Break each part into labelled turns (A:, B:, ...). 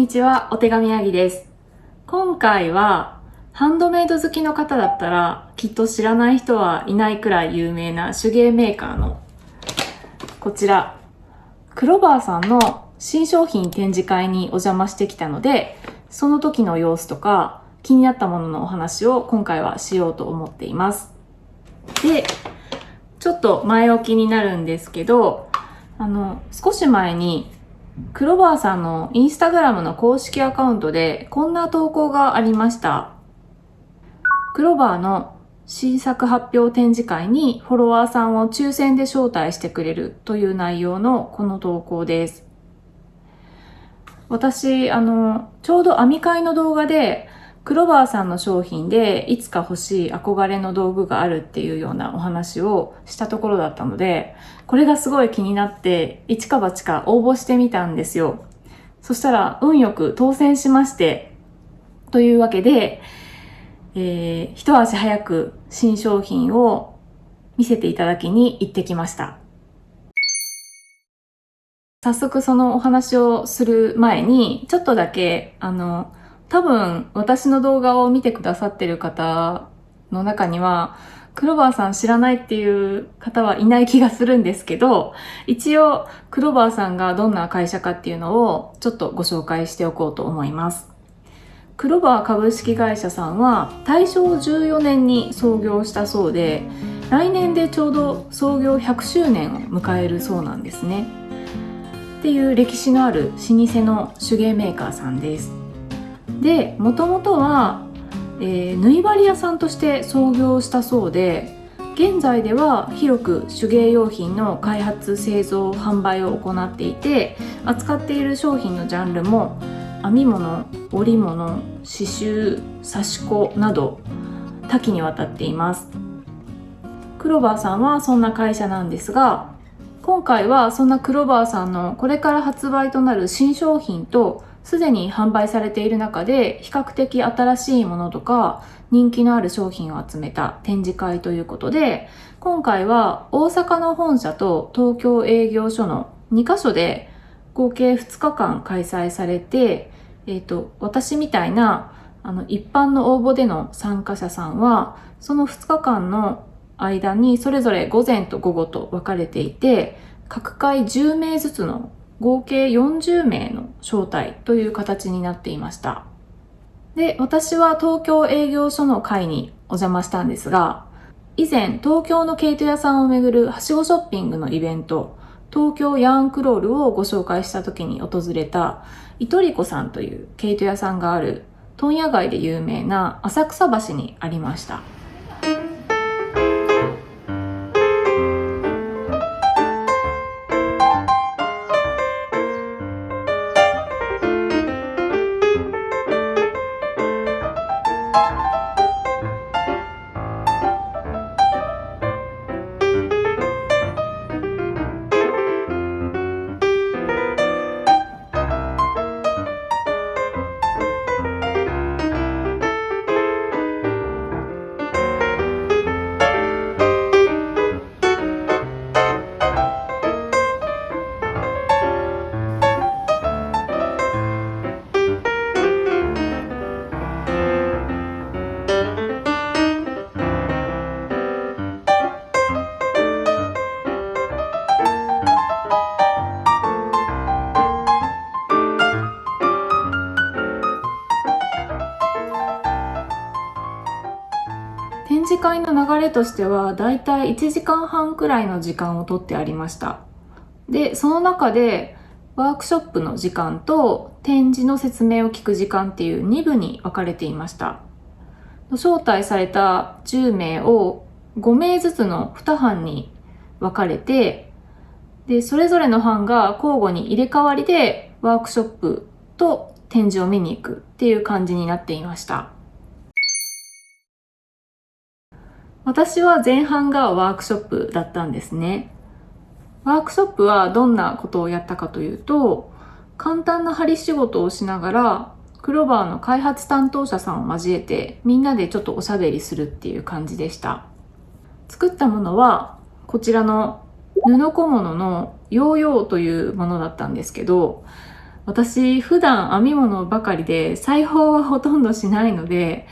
A: にちは、お手紙あぎです。今回はハンドメイド好きの方だったらきっと知らない人はいないくらい有名な手芸メーカーのこちらクロバーさんの新商品展示会にお邪魔してきたので、その時の様子とか気になったもののお話を今回はしようと思っています。で、ちょっと前置きになるんですけど、少し前にクロバーさんのインスタグラムの公式アカウントでこんな投稿がありました。クロバーの新作発表展示会にフォロワーさんを抽選で招待してくれるという内容のこの投稿です。私、ちょうど編み会の動画でクロバーさんの商品でいつか欲しい憧れの道具があるっていうようなお話をしたところだったので、これがすごい気になって一か八か応募してみたんですよ。そしたら運よく当選しまして、というわけで、一足早く新商品を見せていただきに行ってきました。早速そのお話をする前にちょっとだけ多分私の動画を見てくださってる方の中にはクロバーさん知らないっていう方はいない気がするんですけど、一応クロバーさんがどんな会社かっていうのをちょっとご紹介しておこうと思います。クロバー株式会社さんは大正14年に創業したそうで、来年でちょうど創業100周年を迎えるそうなんですね。っていう歴史のある老舗の手芸メーカーさんです。で、もともとは、縫い針屋さんとして創業したそうで、現在では広く手芸用品の開発製造販売を行っていて、扱っている商品のジャンルも編み物、織物、刺繍、刺し子など多岐にわたっています。クロバーさんはそんな会社なんですが、今回はそんなクロバーさんのこれから発売となる新商品とすでに販売されている中で比較的新しいものとか人気のある商品を集めた展示会ということで、今回は大阪の本社と東京営業所の2カ所で合計2日間開催されて、私みたいな一般の応募での参加者さんはその2日間の間にそれぞれ午前と午後と分かれていて、各回10名ずつの合計40名の招待という形になっていました。で、私は東京営業所の会にお邪魔したんですが、以前東京の毛糸屋さんをめぐるはしごショッピングのイベント、東京ヤーンクロールをご紹介した時に訪れたイトリコさんという毛糸屋さんがある問屋街で有名な浅草橋にありました。展示会の流れとしてはだいたい1時間半くらいの時間をとってありました。で、その中でワークショップの時間と展示の説明を聞く時間っていう2部に分かれていました。招待された10名を5名ずつの2班に分かれて、で、それぞれの班が交互に入れ替わりでワークショップと展示を見に行くっていう感じになっていました。私は前半がワークショップだったんですね。ワークショップはどんなことをやったかというと、簡単な針仕事をしながらクロバーの開発担当者さんを交えてみんなでちょっとおしゃべりするっていう感じでした。作ったものはこちらの布小物のヨーヨーというものだったんですけど、私普段編み物ばかりで裁縫はほとんどしないので、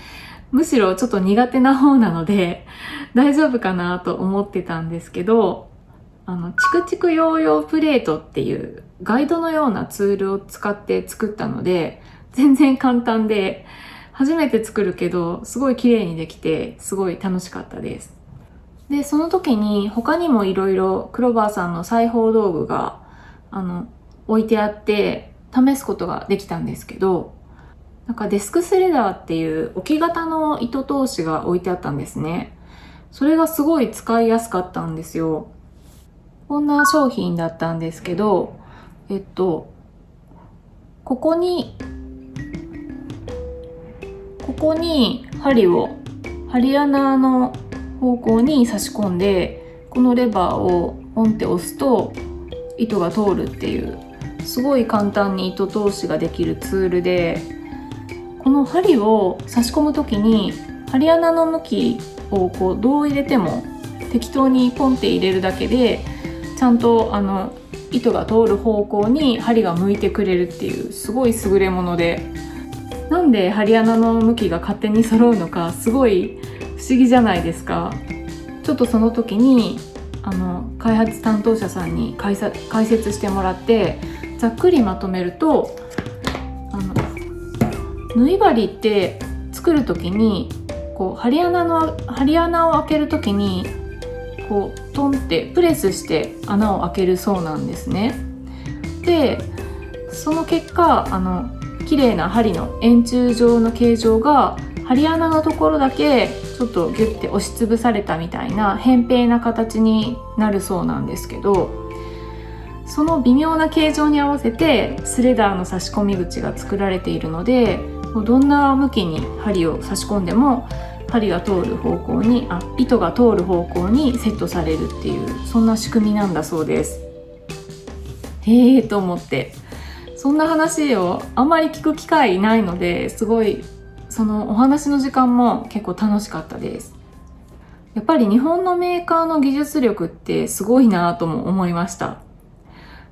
A: むしろちょっと苦手な方なので大丈夫かなと思ってたんですけど、チクチクヨーヨープレートっていうガイドのようなツールを使って作ったので、全然簡単で、初めて作るけどすごい綺麗にできてすごい楽しかったです。で、その時に他にもいろいろクロバーさんの裁縫道具が置いてあって試すことができたんですけど、なんかデスクスレダーっていう置き型の糸通しが置いてあったんですね。それがすごい使いやすかったんですよ。こんな商品だったんですけど、ここに針穴の方向に差し込んで、このレバーをポンって押すと糸が通るっていう、すごい簡単に糸通しができるツールで、この針を差し込む時に針穴の向きをこうどう入れても適当にポンって入れるだけでちゃんと糸が通る方向に針が向いてくれるっていう、すごい優れもので、なんで針穴の向きが勝手に揃うのかすごい不思議じゃないですか。ちょっとその時に開発担当者さんに解説してもらって、ざっくりまとめると、縫い針って作る時にこう針穴を開ける時にこうトンってプレスして穴を開けるそうなんですね。で、その結果綺麗な針の円柱状の形状が針穴のところだけちょっとギュッて押しつぶされたみたいな扁平な形になるそうなんですけど、その微妙な形状に合わせてスレダーの差し込み口が作られているので、どんな向きに針を差し込んでも針が通る方向に糸が通る方向にセットされるっていう、そんな仕組みなんだそうです。へえと思って、そんな話をあんまり聞く機会ないので、すごいそのお話の時間も結構楽しかったです。やっぱり日本のメーカーの技術力ってすごいなとも思いました。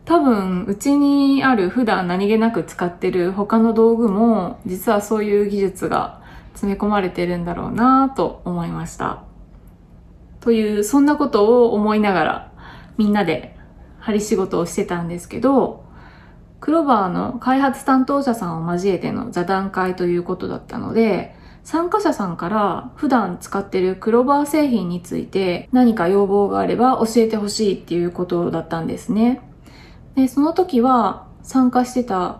A: 多分うちにある普段何気なく使ってる他の道具も実はそういう技術が詰め込まれてるんだろうなと思いました。という、そんなことを思いながらみんなで針仕事をしてたんですけど、クロバーの開発担当者さんを交えての座談会ということだったので、参加者さんから普段使ってるクロバー製品について何か要望があれば教えてほしいっていうことだったんですね。で、その時は参加してた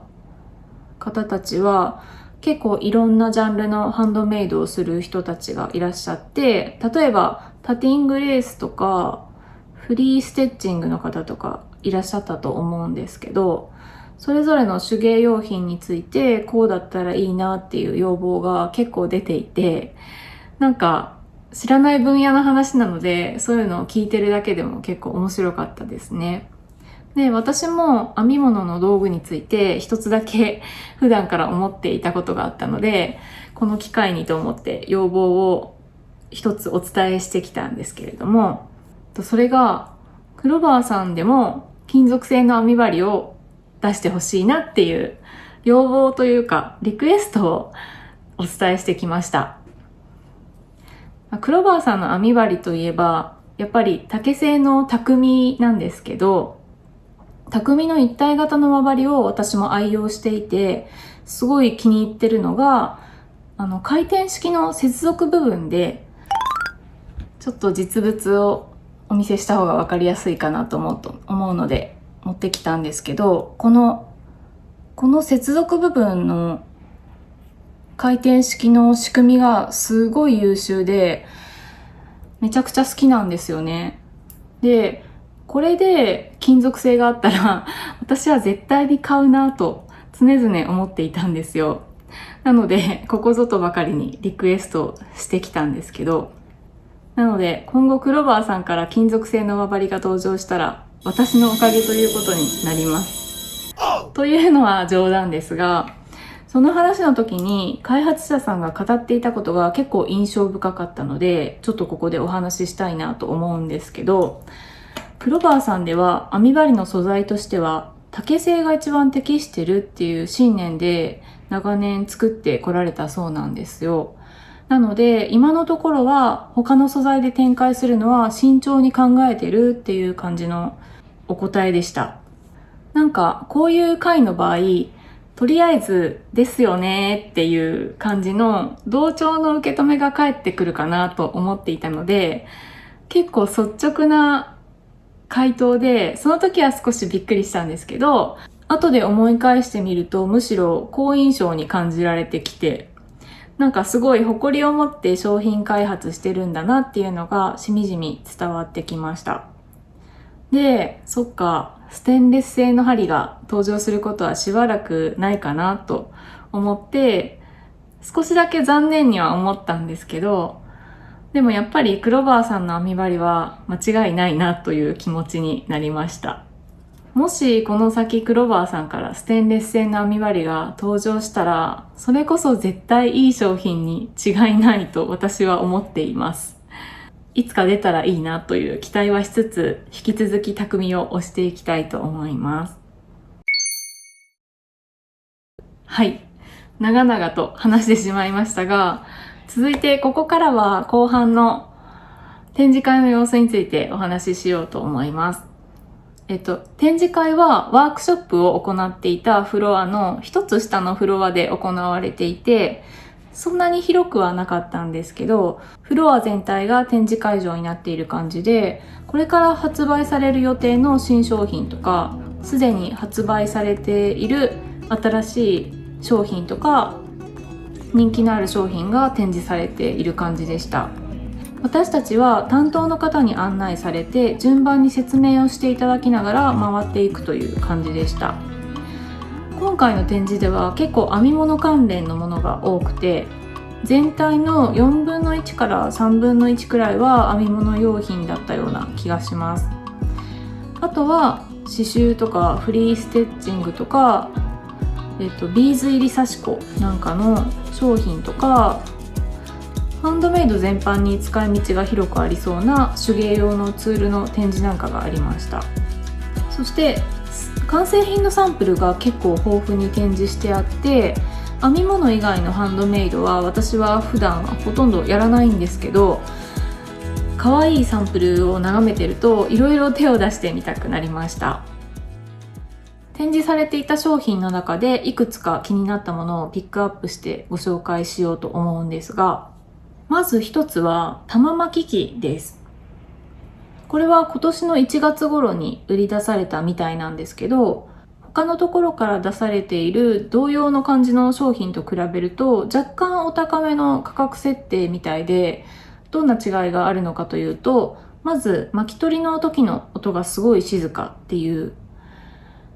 A: 方たちは結構いろんなジャンルのハンドメイドをする人たちがいらっしゃって、例えばタティングレースとかフリーステッチングの方とかいらっしゃったと思うんですけど、それぞれの手芸用品についてこうだったらいいなっていう要望が結構出ていて、なんか知らない分野の話なので、そういうのを聞いてるだけでも結構面白かったですね。で、私も編み物の道具について一つだけ普段から思っていたことがあったので、この機会にと思って要望を一つお伝えしてきたんですけれども、それがクロバーさんでも金属製の編み針を出してほしいなっていう要望というかリクエストをお伝えしてきました。クロバーさんの編み針といえばやっぱり竹製の匠なんですけど、匠の一体型の輪針を私も愛用していて、すごい気に入ってるのが回転式の接続部分で、ちょっと実物をお見せした方が分かりやすいかなと思うので持ってきたんですけど、この接続部分の回転式の仕組みがすごい優秀でめちゃくちゃ好きなんですよね。で、これで金属製があったら私は絶対に買うなと常々思っていたんですよ。なのでここぞとばかりにリクエストしてきたんですけど、なので今後クロバーさんから金属製の輪針が登場したら私のおかげということになります。というのは冗談ですが、その話の時に開発者さんが語っていたことが結構印象深かったので、ちょっとここでお話ししたいなと思うんですけど、クロバーさんでは編み針の素材としては竹製が一番適してるっていう信念で長年作ってこられたそうなんですよ。なので今のところは他の素材で展開するのは慎重に考えてるっていう感じのお答えでした。なんかこういう回の場合、とりあえずですよねっていう感じの同調の受け止めが返ってくるかなと思っていたので、結構率直な回答で、その時は少しびっくりしたんですけど、後で思い返してみるとむしろ好印象に感じられてきて、なんかすごい誇りを持って商品開発してるんだなっていうのがしみじみ伝わってきました。で、そっか、ステンレス製の針が登場することはしばらくないかなと思って、少しだけ残念には思ったんですけど、でもやっぱりクロバーさんの編み針は間違いないなという気持ちになりました。もしこの先クロバーさんからステンレス製の編み針が登場したら、それこそ絶対いい商品に違いないと私は思っています。いつか出たらいいなという期待はしつつ、引き続き匠を推していきたいと思います。はい。長々と話してしまいましたが、続いてここからは後半の展示会の様子についてお話ししようと思います。展示会はワークショップを行っていたフロアの一つ下のフロアで行われていて、そんなに広くはなかったんですけど、フロア全体が展示会場になっている感じで、これから発売される予定の新商品とか、すでに発売されている新しい商品とか、人気のある商品が展示されている感じでした。私たちは担当の方に案内されて順番に説明をしていただきながら回っていくという感じでした。今回の展示では結構編み物関連のものが多くて、全体の4分の1から3分の1くらいは編み物用品だったような気がします。あとは刺繍とかフリーステッチングとか、ビーズ入り刺し子なんかの商品とか、ハンドメイド全般に使い道が広くありそうな手芸用のツールの展示なんかがありました。そして完成品のサンプルが結構豊富に展示してあって、編み物以外のハンドメイドは私は普段はほとんどやらないんですけど、可愛いサンプルを眺めてるといろいろ手を出してみたくなりました。展示されていた商品の中でいくつか気になったものをピックアップしてご紹介しようと思うんですが、まず一つは玉巻き機です。これは今年の1月頃に売り出されたみたいなんですけど、他のところから出されている同様の感じの商品と比べると若干お高めの価格設定みたいで、どんな違いがあるのかというと、まず巻き取りの時の音がすごい静かっていう、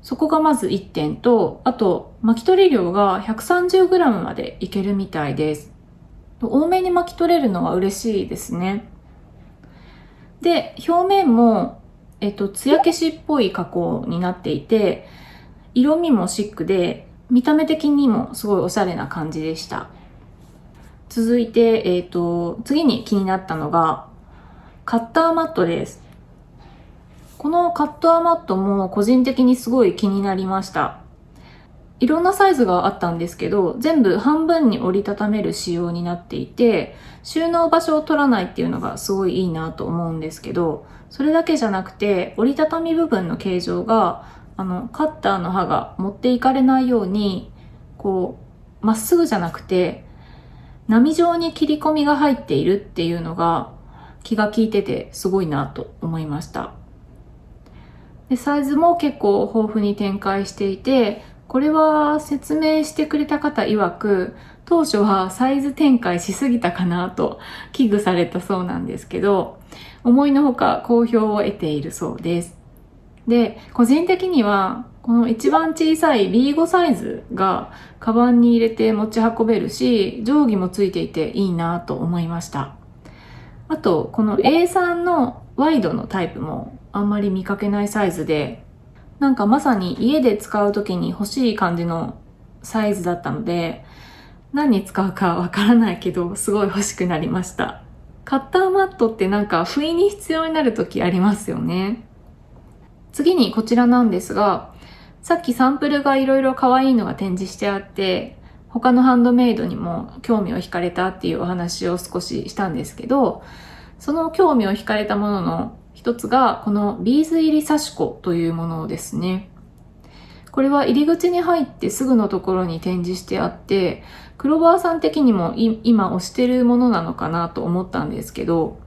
A: そこがまず1点と、あと巻き取り量が 130g までいけるみたいです。多めに巻き取れるのは嬉しいですね。で、表面も、艶消しっぽい加工になっていて、色味もシックで、見た目的にもすごいおしゃれな感じでした。続いて、次に気になったのが、カッターマットです。このカッターマットも個人的にすごい気になりました。いろんなサイズがあったんですけど、全部半分に折りたためる仕様になっていて、収納場所を取らないっていうのがすごいいいなと思うんですけど、それだけじゃなくて折りたたみ部分の形状がカッターの刃が持っていかれないように、こうまっすぐじゃなくて波状に切り込みが入っているっていうのが気が利いててすごいなと思いました。で、サイズも結構豊富に展開していて、これは説明してくれた方曰く、当初はサイズ展開しすぎたかなと危惧されたそうなんですけど、思いのほか好評を得ているそうです。で、個人的にはこの一番小さい B5 サイズがカバンに入れて持ち運べるし、定規もついていていいなと思いました。あとこの A3 のワイドのタイプもあんまり見かけないサイズで、なんかまさに家で使う時に欲しい感じのサイズだったので、何に使うかわからないけどすごい欲しくなりました。カッターマットってなんか不意に必要になる時ありますよね。次にこちらなんですが、さっきサンプルがいろいろ可愛いのが展示してあって、他のハンドメイドにも興味を惹かれたっていうお話を少ししたんですけど、その興味を惹かれたものの一つがこのビーズ入り刺し子というものですね。これは入り口に入ってすぐのところに展示してあって、クロバーさん的にも今推してるものなのかなと思ったんですけど、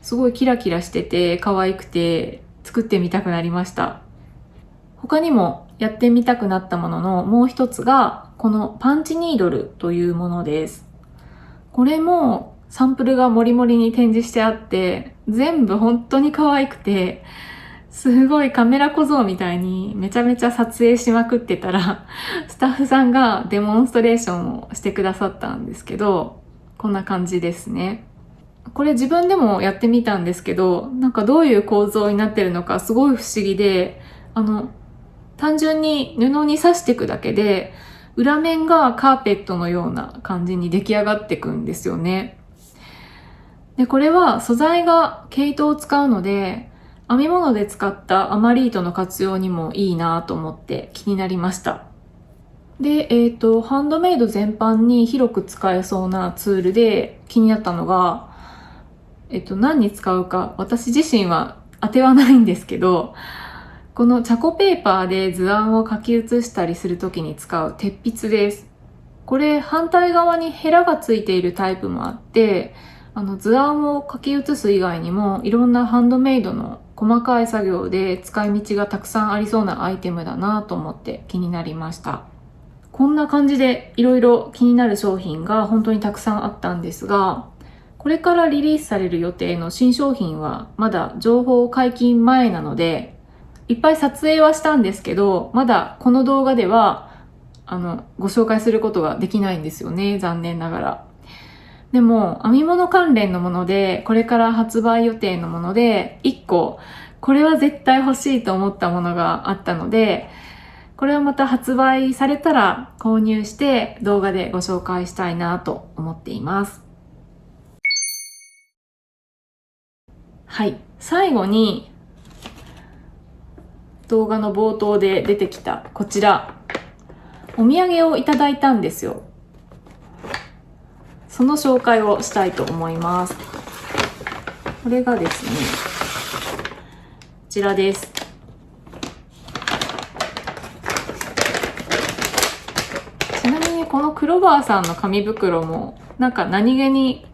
A: すごいキラキラしてて可愛くて作ってみたくなりました。他にもやってみたくなったもののもう一つがこのパンチニードルというものです。これもサンプルがモリモリに展示してあって、全部本当に可愛くて、すごいカメラ小僧みたいにめちゃめちゃ撮影しまくってたら、スタッフさんがデモンストレーションをしてくださったんですけど、こんな感じですね。これ自分でもやってみたんですけど、なんかどういう構造になってるのかすごい不思議で、単純に布に刺していくだけで、裏面がカーペットのような感じに出来上がっていくんですよね。で、これは素材が毛糸を使うので、編み物で使ったアマリートの活用にもいいなと思って気になりました。で、ハンドメイド全般に広く使えそうなツールで気になったのが、何に使うか私自身は当てはないんですけど、このチャコペーパーで図案を書き写したりするときに使う鉄筆です。これ反対側にヘラがついているタイプもあって、図案を書き写す以外にもいろんなハンドメイドの細かい作業で使い道がたくさんありそうなアイテムだなと思って気になりました。こんな感じでいろいろ気になる商品が本当にたくさんあったんですが、これからリリースされる予定の新商品はまだ情報解禁前なので、いっぱい撮影はしたんですけど、まだこの動画ではご紹介することができないんですよね、残念ながら。でも編み物関連のもので、これから発売予定のもので1個これは絶対欲しいと思ったものがあったので、これをまた発売されたら購入して動画でご紹介したいなと思っています。はい、最後に動画の冒頭で出てきたこちら、お土産をいただいたんですよ。その紹介をしたいと思います。これがですね、こちらです。ちなみにこのクロバーさんの紙袋もなんか何気に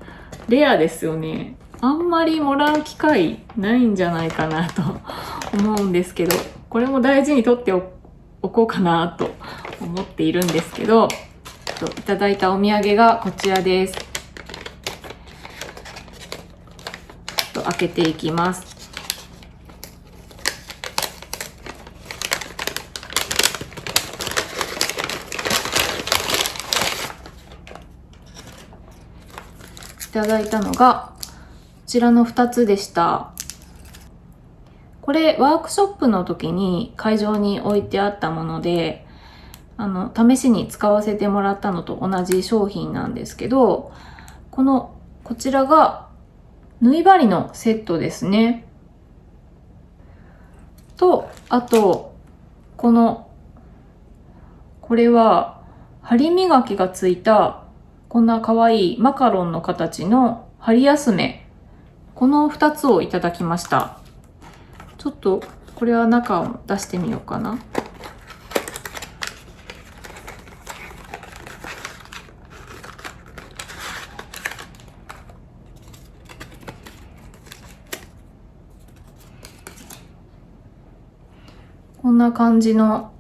A: レアですよね。あんまりもらう機会ないんじゃないかなと思うんですけど、これも大事に取っておこうかなと思っているんですけど、いただいたお土産がこちらです。開けていきます。いただいたのがこちらの2つでした。これワークショップの時に会場に置いてあったもので、試しに使わせてもらったのと同じ商品なんですけど、こちらが縫い針のセットですね。と、あと、これは針磨きがついたこんな可愛いマカロンの形の針休め。この2つをいただきました。ちょっとこれは中を出してみようかな。こんな感じの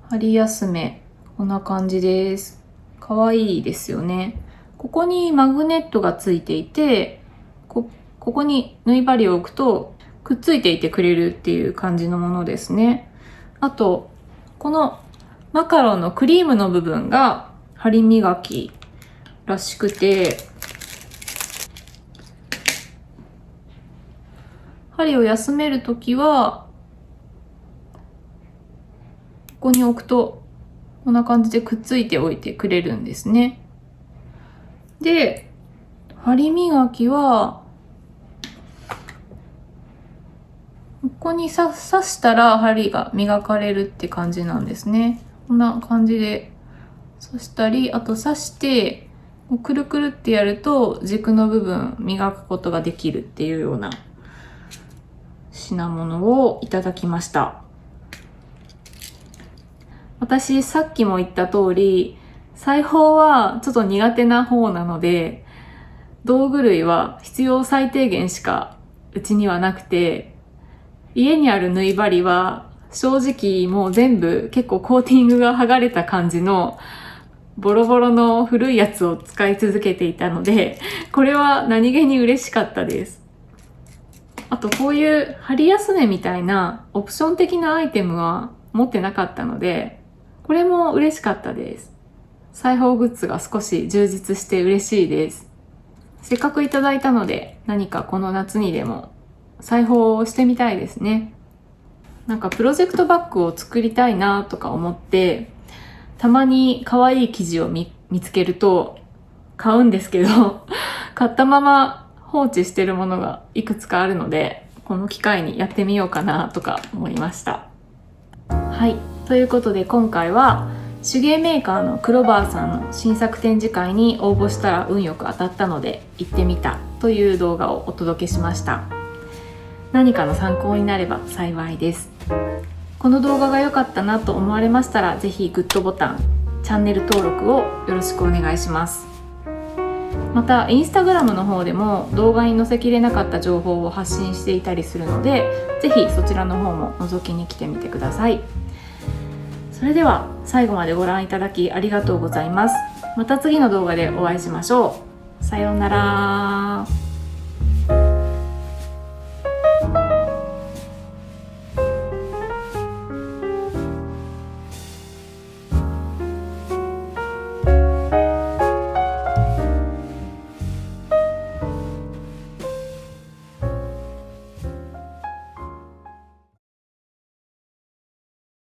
A: 針休め。こんな感じです。かわいいですよね。ここにマグネットがついていて、ここに縫い針を置くとくっついていてくれるっていう感じのものですね。あと、このマカロンのクリームの部分が針磨きらしくて、針を休めるときは、ここに置くとこんな感じでくっついておいてくれるんですね。で、針磨きはこに刺したら針が磨かれるって感じなんですね。こんな感じで刺したり、あと刺してくるくるってやると軸の部分磨くことができるっていうような品物をいただきました。私さっきも言った通り、裁縫はちょっと苦手な方なので、道具類は必要最低限しかうちにはなくて、家にある縫い針は正直もう全部結構コーティングが剥がれた感じのボロボロの古いやつを使い続けていたので、これは何気に嬉しかったです。あとこういう針休めみたいなオプション的なアイテムは持ってなかったので、これも嬉しかったです。裁縫グッズが少し充実して嬉しいです。せっかくいただいたので、何かこの夏にでも裁縫をしてみたいですね。なんかプロジェクトバッグを作りたいなとか思って、たまに可愛い生地を見つけると買うんですけど、買ったまま放置してるものがいくつかあるので、この機会にやってみようかなとか思いました。はい。ということで今回は手芸メーカーのクロバーさんの新作展示会に応募したら運よく当たったので行ってみたという動画をお届けしました。何かの参考になれば幸いです。この動画が良かったなと思われましたら、ぜひグッドボタン、チャンネル登録をよろしくお願いします。またインスタグラムの方でも動画に載せきれなかった情報を発信していたりするので、ぜひそちらの方も覗きに来てみてください。それでは最後までご覧いただきありがとうございます。また次の動画でお会いしましょう。さようなら。